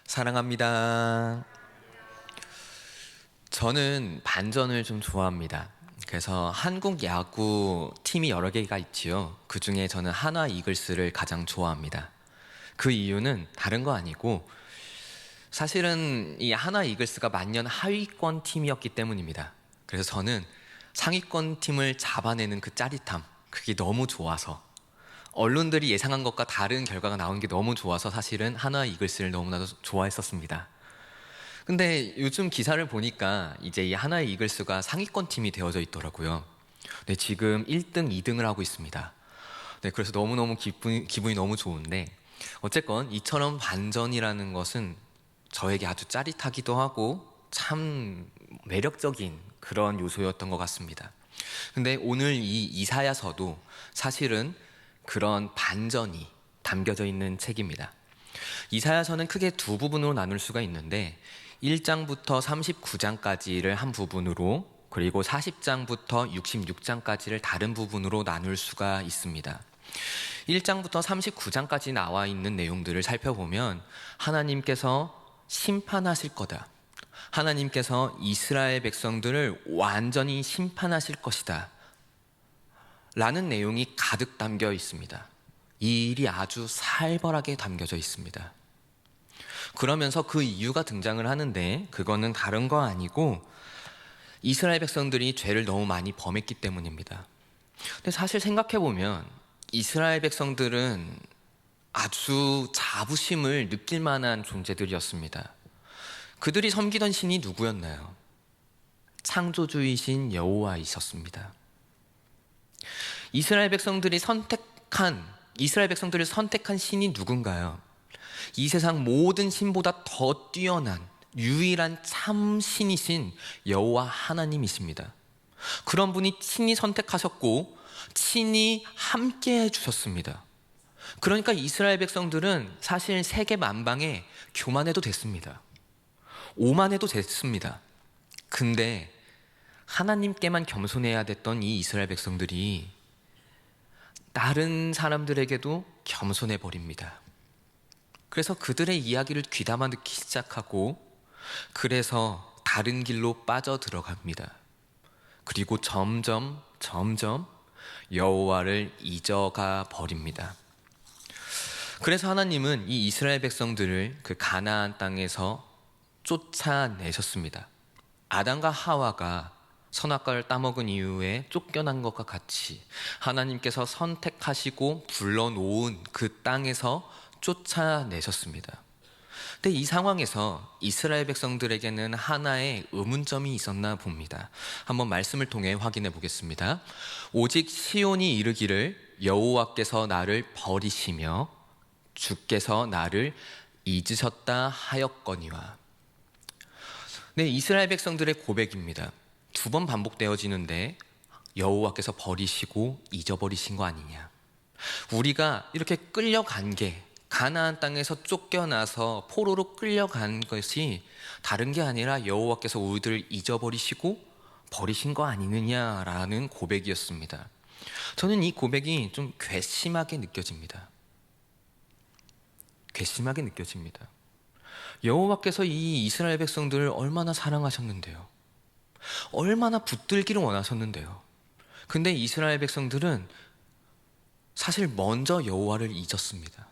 사랑합니다. 저는 반전을 좀 좋아합니다. 그래서 한국 야구 팀이 여러 개가 있지요. 그 중에 저는 한화 이글스를 가장 좋아합니다. 그 이유는 다른 거 아니고 사실은 이 한화 이글스가 만년 하위권 팀이었기 때문입니다. 그래서 저는 상위권 팀을 잡아내는 그 짜릿함, 그게 너무 좋아서 언론들이 예상한 것과 다른 결과가 나온 게 너무 좋아서 사실은 한화 이글스를 너무나도 좋아했었습니다. 근데 요즘 기사를 보니까 이제 이 한화 이글스가 상위권 팀이 되어져 있더라고요. 네, 지금 1등, 2등을 하고 있습니다. 네, 그래서 너무너무 기분이 너무 좋은데 어쨌건 이처럼 반전이라는 것은 저에게 아주 짜릿하기도 하고 참 매력적인 그런 요소였던 것 같습니다. 근데 오늘 이 이사야서도 사실은 그런 반전이 담겨져 있는 책입니다. 이사야서는 크게 두 부분으로 나눌 수가 있는데 1장부터 39장까지를 한 부분으로, 그리고 40장부터 66장까지를 다른 부분으로 나눌 수가 있습니다. 1장부터 39장까지 나와 있는 내용들을 살펴보면 하나님께서 심판하실 거다, 하나님께서 이스라엘 백성들을 완전히 심판하실 것이다 라는 내용이 가득 담겨 있습니다. 이 일이 아주 살벌하게 담겨져 있습니다. 그러면서 그 이유가 등장을 하는데 그거는 다른 거 아니고 이스라엘 백성들이 죄를 너무 많이 범했기 때문입니다. 근데 사실 생각해보면 이스라엘 백성들은 아주 자부심을 느낄 만한 존재들이었습니다. 그들이 섬기던 신이 누구였나요? 창조주이신 여호와이셨습니다. 이스라엘 백성들을 선택한 신이 누군가요? 이 세상 모든 신보다 더 뛰어난 유일한 참 신이신 여호와 하나님이십니다. 그런 분이 친히 선택하셨고 친히 함께 해주셨습니다. 그러니까 이스라엘 백성들은 사실 세계 만방에 교만해도 됐습니다. 오만해도 됐습니다. 근데 하나님께만 겸손해야 됐던 이 이스라엘 백성들이 다른 사람들에게도 겸손해 버립니다. 그래서 그들의 이야기를 귀담아 듣기 시작하고, 그래서 다른 길로 빠져 들어갑니다. 그리고 점점 여호와를 잊어가 버립니다. 그래서 하나님은 이 이스라엘 백성들을 그 가나안 땅에서 쫓아내셨습니다. 아담과 하와가 선악과를 따먹은 이후에 쫓겨난 것과 같이 하나님께서 선택하시고 불러놓은 그 땅에서 쫓아내셨습니다. 근데 이 상황에서 이스라엘 백성들에게는 하나의 의문점이 있었나 봅니다. 한번 말씀을 통해 확인해 보겠습니다. 오직 시온이 이르기를 여호와께서 나를 버리시며 주께서 나를 잊으셨다 하였거니와. 네, 이스라엘 백성들의 고백입니다. 두 번 반복되어지는데 여호와께서 버리시고 잊어버리신 거 아니냐. 우리가 이렇게 끌려간 게, 가나안 땅에서 쫓겨나서 포로로 끌려간 것이 다른 게 아니라 여호와께서 우리들을 잊어버리시고 버리신 거 아니느냐라는 고백이었습니다. 저는 이 고백이 좀 괘씸하게 느껴집니다. 괘씸하게 느껴집니다. 여호와께서 이 이스라엘 백성들을 얼마나 사랑하셨는데요. 얼마나 붙들기를 원하셨는데요. 근데 이스라엘 백성들은 사실 먼저 여호와를 잊었습니다.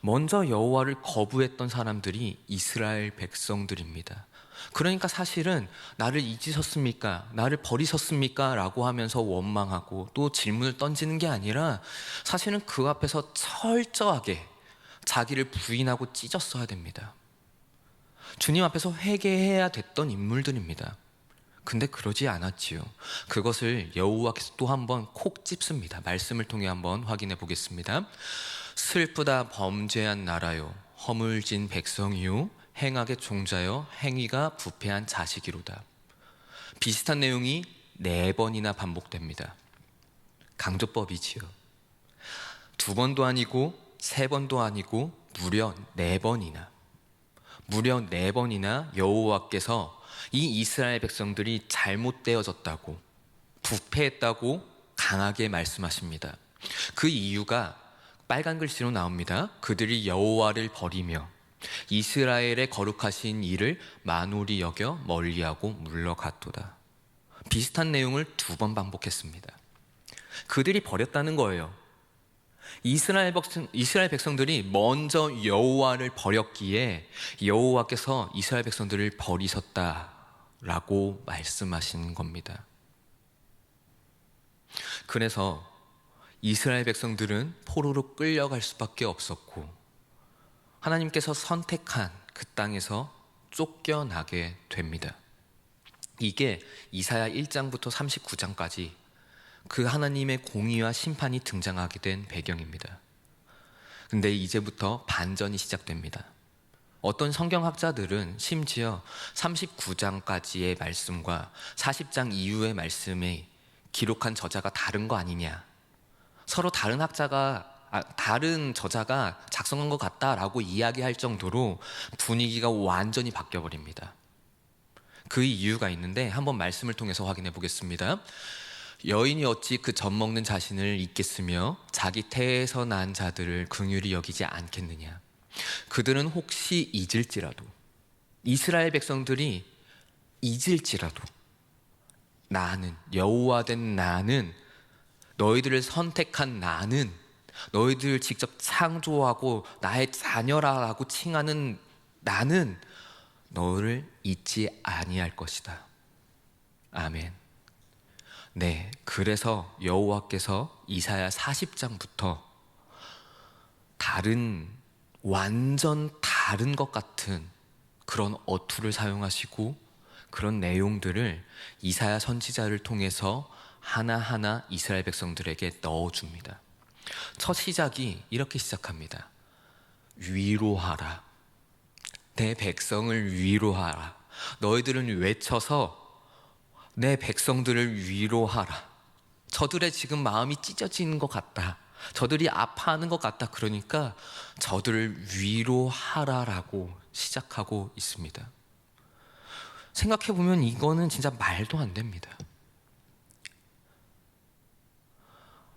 먼저 여호와를 거부했던 사람들이 이스라엘 백성들입니다. 그러니까 사실은 나를 잊으셨습니까? 나를 버리셨습니까? 라고 하면서 원망하고 또 질문을 던지는 게 아니라 사실은 그 앞에서 철저하게 자기를 부인하고 찢었어야 됩니다. 주님 앞에서 회개해야 됐던 인물들입니다. 근데 그러지 않았지요. 그것을 여호와께서 또 한번 콕 찝습니다. 말씀을 통해 한번 확인해 보겠습니다. 슬프다 범죄한 나라요, 허물진 백성이요, 행악의 종자요, 행위가 부패한 자식이로다. 비슷한 내용이 4번이나 반복됩니다. 강조법이지요. 2번도 아니고 3번도 아니고 무려 4번이나 여호와께서 이 이스라엘 백성들이 잘못되어졌다고, 부패했다고 강하게 말씀하십니다. 그 이유가 빨간 글씨로 나옵니다. 그들이 여호와를 버리며 이스라엘의 거룩하신 이를 만홀히 여겨 멀리하고 물러갔도다. 비슷한 내용을 2번 반복했습니다. 그들이 버렸다는 거예요. 이스라엘 백성들이 먼저 여호와를 버렸기에 여호와께서 이스라엘 백성들을 버리셨다라고 말씀하신 겁니다. 그래서 이스라엘 백성들은 포로로 끌려갈 수밖에 없었고 하나님께서 선택한 그 땅에서 쫓겨나게 됩니다. 이게 이사야 1장부터 39장까지 그 하나님의 공의와 심판이 등장하게 된 배경입니다. 근데 이제부터 반전이 시작됩니다. 어떤 성경학자들은 심지어 39장까지의 말씀과 40장 이후의 말씀에 기록한 저자가 다른 거 아니냐, 서로 다른 저자가 작성한 것 같다라고 이야기할 정도로 분위기가 완전히 바뀌어버립니다. 그 이유가 있는데 한번 말씀을 통해서 확인해 보겠습니다. 여인이 어찌 그 젖 먹는 자신을 잊겠으며 자기 태에서 난 자들을 긍휼히 여기지 않겠느냐. 그들은 혹시 잊을지라도, 이스라엘 백성들이 잊을지라도 나는, 여호와 된 나는, 너희들을 선택한 나는, 너희들 직접 창조하고 나의 자녀라고 칭하는 나는 너를 잊지 아니할 것이다. 아멘. 네, 그래서 여호와께서 이사야 40장부터 완전 다른 것 같은 그런 어투를 사용하시고 그런 내용들을 이사야 선지자를 통해서 하나하나 이스라엘 백성들에게 넣어줍니다. 첫 시작이 이렇게 시작합니다. 위로하라. 내 백성을 위로하라. 너희들은 외쳐서 내 백성들을 위로하라. 저들의 지금 마음이 찢어지는 것 같다. 저들이 아파하는 것 같다. 그러니까 저들을 위로하라라고 시작하고 있습니다. 생각해보면 이거는 진짜 말도 안 됩니다.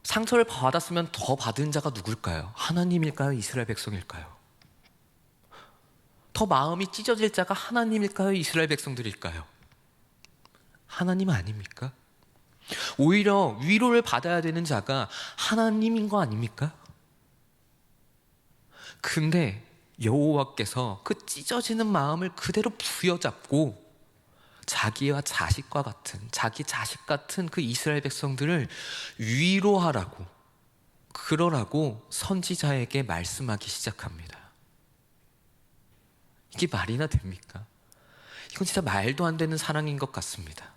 상처를 받았으면 더 받은 자가 누굴까요? 하나님일까요? 이스라엘 백성일까요? 더 마음이 찢어질 자가 하나님일까요? 이스라엘 백성들일까요? 하나님 아닙니까? 오히려 위로를 받아야 되는 자가 하나님인 거 아닙니까? 근데 여호와께서 그 찢어지는 마음을 그대로 부여잡고 자기와 자식과 같은, 자기 자식 같은 그 이스라엘 백성들을 위로하라고, 그러라고 선지자에게 말씀하기 시작합니다. 이게 말이나 됩니까? 이건 진짜 말도 안 되는 사랑인 것 같습니다.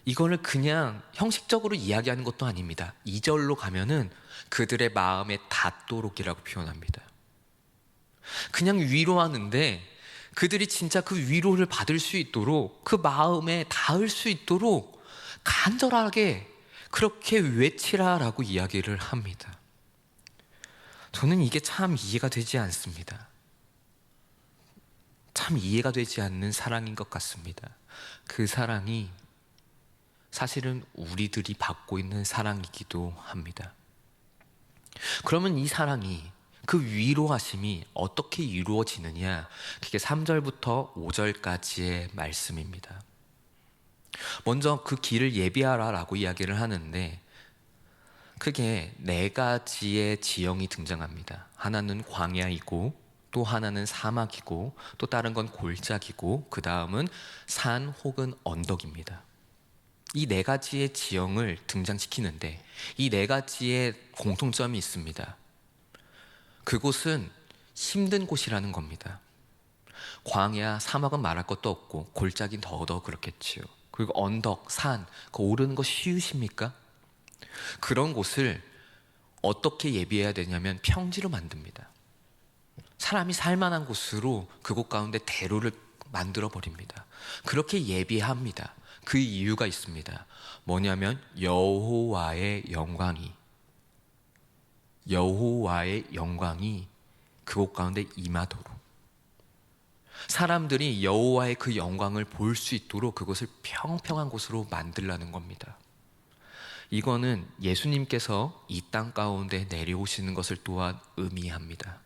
이거를 그냥 형식적으로 이야기하는 것도 아닙니다. 2절로 가면은 그들의 마음에 닿도록이라고 표현합니다. 그냥 위로하는데 그들이 진짜 그 위로를 받을 수 있도록, 그 마음에 닿을 수 있도록 간절하게 그렇게 외치라라고 이야기를 합니다. 저는 이게 참 이해가 되지 않습니다. 참 이해가 되지 않는 사랑인 것 같습니다. 그 사랑이 사실은 우리들이 받고 있는 사랑이기도 합니다. 그러면 이 사랑이, 그 위로하심이 어떻게 이루어지느냐? 그게 3절부터 5절까지의 말씀입니다. 먼저 그 길을 예비하라라고 이야기를 하는데 크게 4가지의 지형이 등장합니다. 하나는 광야이고, 또 하나는 사막이고, 또 다른 건 골짜기고, 그 다음은 산 혹은 언덕입니다. 이 4가지의 지형을 등장시키는데 이 4가지의 공통점이 있습니다. 그곳은 힘든 곳이라는 겁니다. 광야, 사막은 말할 것도 없고 골짜기는 더더 그렇겠지요. 그리고 언덕, 산, 그 오르는 거 쉬우십니까? 그런 곳을 어떻게 예비해야 되냐면 평지로 만듭니다. 사람이 살만한 곳으로 그곳 가운데 대로를 만들어 버립니다. 그렇게 예비합니다. 그 이유가 있습니다. 뭐냐면 여호와의 영광이 그곳 가운데 임하도록, 사람들이 여호와의 그 영광을 볼 수 있도록 그것을 평평한 곳으로 만들라는 겁니다. 이거는 예수님께서 이 땅 가운데 내려오시는 것을 또한 의미합니다.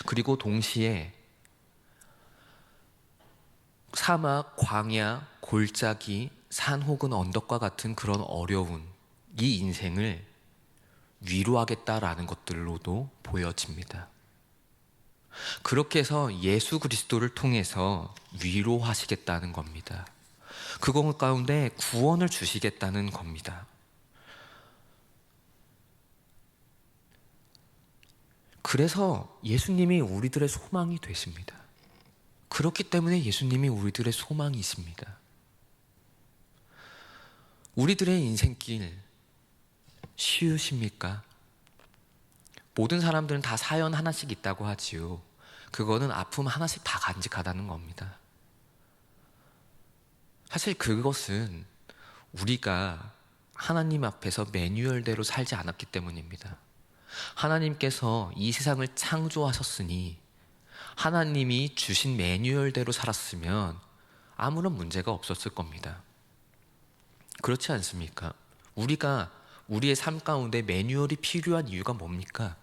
그리고 동시에 사막, 광야, 골짜기, 산 혹은 언덕과 같은 그런 어려운 이 인생을 위로하겠다라는 것들로도 보여집니다. 그렇게 해서 예수 그리스도를 통해서 위로하시겠다는 겁니다. 그것 가운데 구원을 주시겠다는 겁니다. 그래서 예수님이 우리들의 소망이 되십니다. 그렇기 때문에 예수님이 우리들의 소망이십니다. 우리들의 인생길 쉬우십니까? 모든 사람들은 다 사연 하나씩 있다고 하지요. 그거는 아픔 하나씩 다 간직하다는 겁니다. 사실 그것은 우리가 하나님 앞에서 매뉴얼대로 살지 않았기 때문입니다. 하나님께서 이 세상을 창조하셨으니 하나님이 주신 매뉴얼대로 살았으면 아무런 문제가 없었을 겁니다. 그렇지 않습니까? 우리가 우리의 삶 가운데 매뉴얼이 필요한 이유가 뭡니까?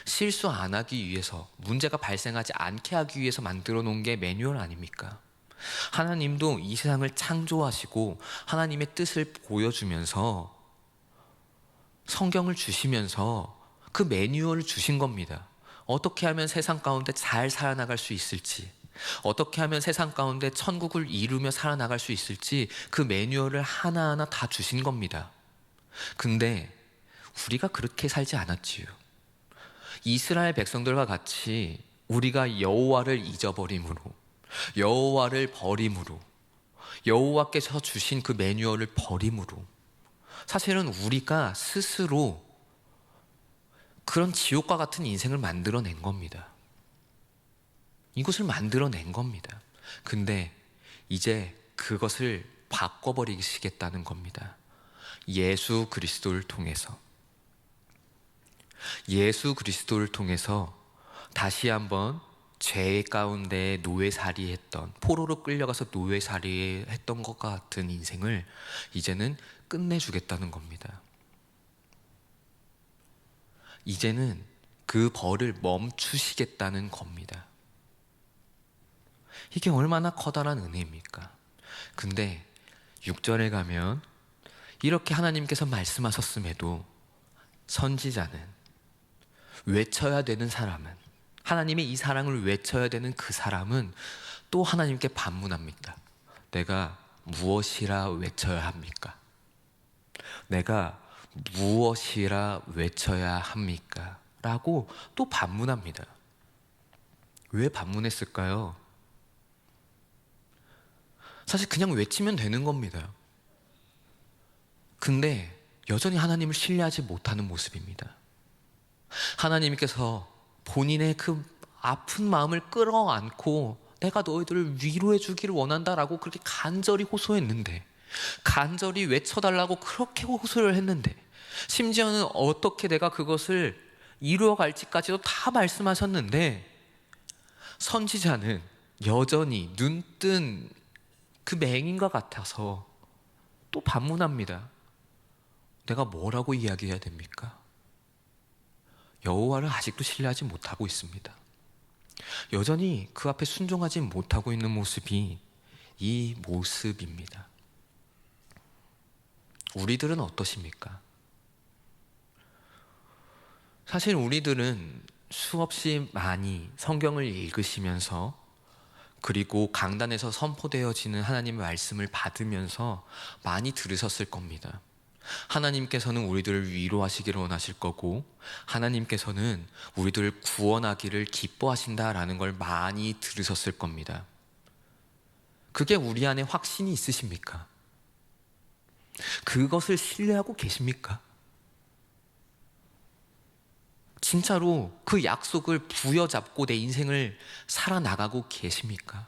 실수 안 하기 위해서, 문제가 발생하지 않게 하기 위해서 만들어 놓은 게 매뉴얼 아닙니까? 하나님도 이 세상을 창조하시고 하나님의 뜻을 보여주면서 성경을 주시면서 그 매뉴얼을 주신 겁니다. 어떻게 하면 세상 가운데 잘 살아나갈 수 있을지, 어떻게 하면 세상 가운데 천국을 이루며 살아나갈 수 있을지 그 매뉴얼을 하나하나 다 주신 겁니다. 근데 우리가 그렇게 살지 않았지요. 이스라엘 백성들과 같이 우리가 여호와를 잊어버림으로, 여호와를 버림으로, 여호와께서 주신 그 매뉴얼을 버림으로 사실은 우리가 스스로 그런 지옥과 같은 인생을 만들어낸 겁니다. 이것을 만들어낸 겁니다. 근데 이제 그것을 바꿔버리시겠다는 겁니다. 예수 그리스도를 통해서. 예수 그리스도를 통해서 다시 한번 죄 가운데 노예살이했던, 포로로 끌려가서 노예살이했던 것 같은 인생을 이제는 끝내주겠다는 겁니다. 이제는 그 벌을 멈추시겠다는 겁니다. 이게 얼마나 커다란 은혜입니까? 근데 6절에 가면 이렇게 하나님께서 말씀하셨음에도 선지자는, 외쳐야 되는 사람은, 하나님의 이 사랑을 외쳐야 되는 그 사람은 또 하나님께 반문합니다. 내가 무엇이라 외쳐야 합니까? 내가 무엇이라 외쳐야 합니까? 라고 또 반문합니다. 왜 반문했을까요? 사실 그냥 외치면 되는 겁니다. 근데 여전히 하나님을 신뢰하지 못하는 모습입니다. 하나님께서 본인의 그 아픈 마음을 끌어안고 내가 너희들을 위로해 주기를 원한다라고 그렇게 간절히 호소했는데, 간절히 외쳐달라고 그렇게 호소를 했는데, 심지어는 어떻게 내가 그것을 이루어갈지까지도 다 말씀하셨는데, 선지자는 여전히 눈뜬 그 맹인과 같아서 또 반문합니다. 내가 뭐라고 이야기해야 됩니까? 여호와를 아직도 신뢰하지 못하고 있습니다. 여전히 그 앞에 순종하지 못하고 있는 모습이 이 모습입니다. 우리들은 어떠십니까? 사실 우리들은 수없이 많이 성경을 읽으시면서, 그리고 강단에서 선포되어지는 하나님의 말씀을 받으면서 많이 들으셨을 겁니다. 하나님께서는 우리들을 위로하시기를 원하실 거고, 하나님께서는 우리들을 구원하기를 기뻐하신다라는 걸 많이 들으셨을 겁니다. 그게 우리 안에 확신이 있으십니까? 그것을 신뢰하고 계십니까? 진짜로 그 약속을 부여잡고 내 인생을 살아나가고 계십니까?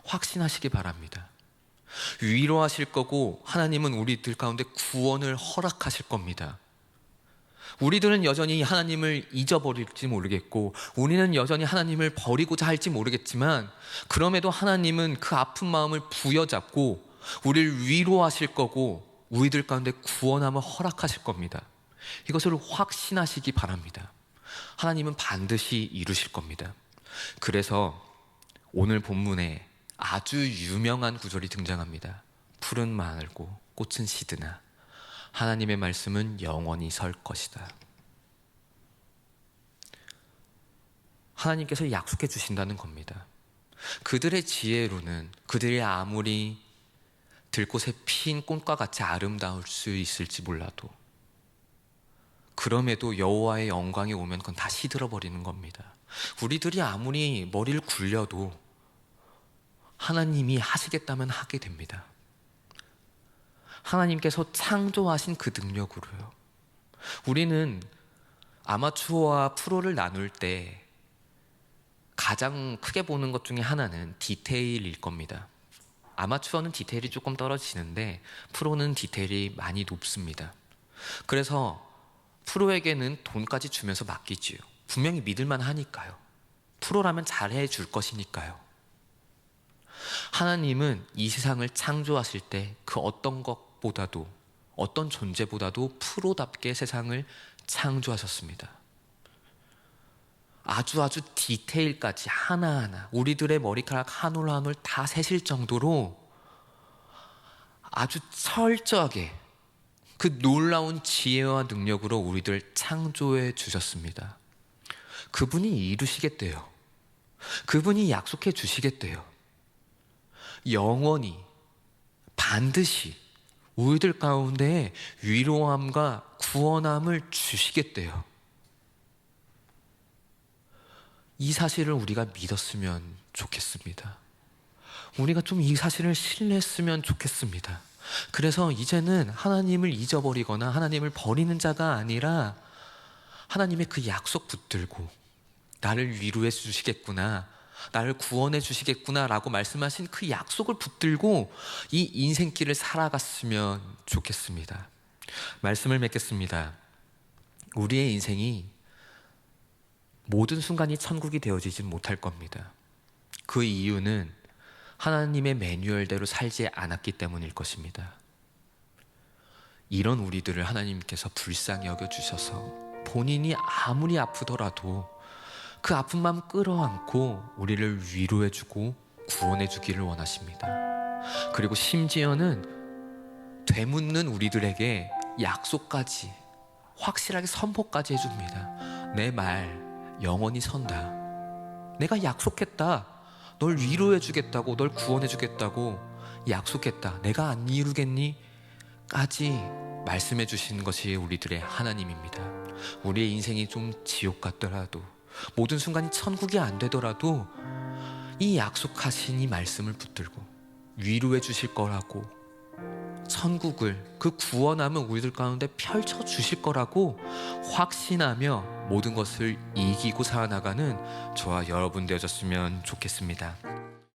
확신하시기 바랍니다. 위로하실 거고 하나님은 우리들 가운데 구원을 허락하실 겁니다. 우리들은 여전히 하나님을 잊어버릴지 모르겠고, 우리는 여전히 하나님을 버리고자 할지 모르겠지만, 그럼에도 하나님은 그 아픈 마음을 부여잡고 우리를 위로하실 거고 우리들 가운데 구원함을 허락하실 겁니다. 이것을 확신하시기 바랍니다. 하나님은 반드시 이루실 겁니다. 그래서 오늘 본문에 아주 유명한 구절이 등장합니다. 푸른 마늘고 꽃은 시드나 하나님의 말씀은 영원히 설 것이다. 하나님께서 약속해 주신다는 겁니다. 그들의 지혜로는 그들이 아무리 들꽃에 핀 꽃과 같이 아름다울 수 있을지 몰라도 그럼에도 여호와의 영광이 오면 그건 다 시들어 버리는 겁니다. 우리들이 아무리 머리를 굴려도 하나님이 하시겠다면 하게 됩니다. 하나님께서 창조하신 그 능력으로요. 우리는 아마추어와 프로를 나눌 때 가장 크게 보는 것 중에 하나는 디테일일 겁니다. 아마추어는 디테일이 조금 떨어지는데 프로는 디테일이 많이 높습니다. 그래서 프로에게는 돈까지 주면서 맡기지요. 분명히 믿을만 하니까요. 프로라면 잘해 줄 것이니까요. 하나님은 이 세상을 창조하실 때 그 어떤 것보다도 어떤 존재보다도 프로답게 세상을 창조하셨습니다. 아주 디테일까지 하나하나 우리들의 머리카락 한 올 한 올 다 세실 정도로 아주 철저하게 그 놀라운 지혜와 능력으로 우리들 창조해 주셨습니다. 그분이 이루시겠대요. 그분이 약속해 주시겠대요. 영원히 반드시 우리들 가운데 위로함과 구원함을 주시겠대요. 이 사실을 우리가 믿었으면 좋겠습니다. 우리가 좀 이 사실을 신뢰했으면 좋겠습니다. 그래서 이제는 하나님을 잊어버리거나 하나님을 버리는 자가 아니라 하나님의 그 약속 붙들고 나를 위로해 주시겠구나, 나를 구원해 주시겠구나 라고 말씀하신 그 약속을 붙들고 이 인생길을 살아갔으면 좋겠습니다. 말씀을 맺겠습니다. 우리의 인생이 모든 순간이 천국이 되어지진 못할 겁니다. 그 이유는 하나님의 매뉴얼대로 살지 않았기 때문일 것입니다. 이런 우리들을 하나님께서 불쌍히 여겨주셔서 본인이 아무리 아프더라도 그 아픈 마음 끌어안고 우리를 위로해주고 구원해주기를 원하십니다. 그리고 심지어는 되묻는 우리들에게 약속까지 확실하게 선포까지 해줍니다. 내 말 영원히 선다. 내가 약속했다. 널 위로해주겠다고, 널 구원해주겠다고 약속했다. 내가 안 이루겠니? 까지 말씀해 주시는 것이 우리들의 하나님입니다. 우리의 인생이 좀 지옥 같더라도, 모든 순간이 천국이 안 되더라도 이 약속하신 이 말씀을 붙들고 위로해 주실 거라고, 천국을, 그 구원함을 우리들 가운데 펼쳐 주실 거라고 확신하며 모든 것을 이기고 살아나가는 저와 여러분 되어졌으면 좋겠습니다.